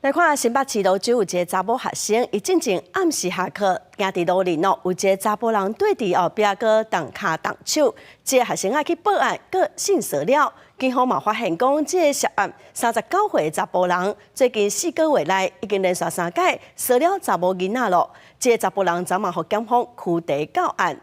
来看新北市路就有一个查某学生，伊进前暗时下课，行伫路里有一个查甫人对伫后壁个动脚动手，这个学生去报案，个性骚扰。警方嘛发现讲，这个涉案39岁查甫人，最近4个月内已经连续3届骚扰查某囡仔咯。这个查甫人昨晚互检方拘提到案。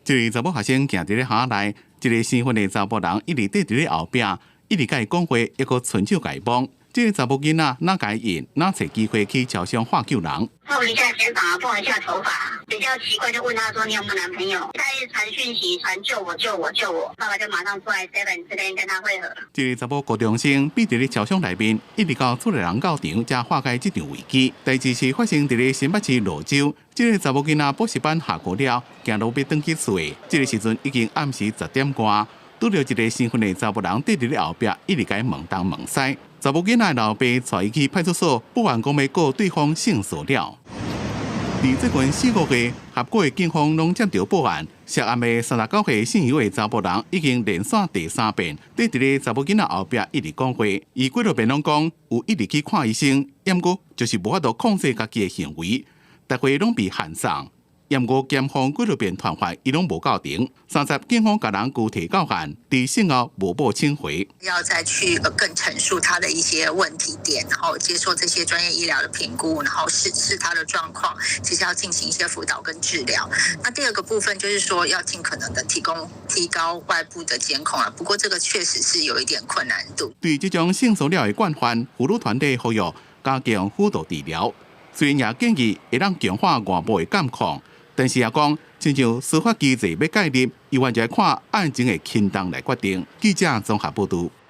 这个查某学生行伫咧巷内，一个新婚的查甫人一直缀伫咧后壁，一直甲伊讲话，抑个伸手甲伊帮。这个查某囡仔哪甲伊应，哪找机会去桥上化救人。碰一下肩膀，碰一下头发，比较奇怪，就问他说：“你有没有男朋友？”他一直传讯息，传救我，救我，救我。爸爸就马上出来 7 这边跟他会合。这个查某高中生闭伫咧桥上内面，一直到出来人到场，才化解这场危机。代志是发生伫咧新北市蘆洲，这个查某囡仔补习班下课了，行路要转去厝。这个时阵已经暗时10点外。拄到一个新婚的查某人缀伫咧后壁，一直甲伊问东问西。查某囡仔老爸带伊去派出所报案，讲要告对方性骚扰。伫这群4、5月，合过的警方拢接到报案，涉案的39岁姓尤的查甫人已经连续第3遍缀伫咧查某囡仔后壁一直讲话，伊几多遍拢讲有一直去看医生，毋过就是无法度控制家己的行为，大家拢被限送。验过检方几多遍传唤，伊拢无到庭。30警方甲人具体到案，伫信后无报请回。要再去更陈述他的一些问题点，然后接受这些专业医疗的评估，然后视他的状况，其实要进行一些辅导跟治疗。那第2个部分就是说，要尽可能的提高外部的监控了。不过这个确实是有一点困难度。对这种性骚扰的惯犯，妇女团体呼吁加强辅导治疗。虽然也建议会让强化外部的监控。但是也讲，亲像司法机制要介入，伊完全看案情的轻重来决定。记者综合报道。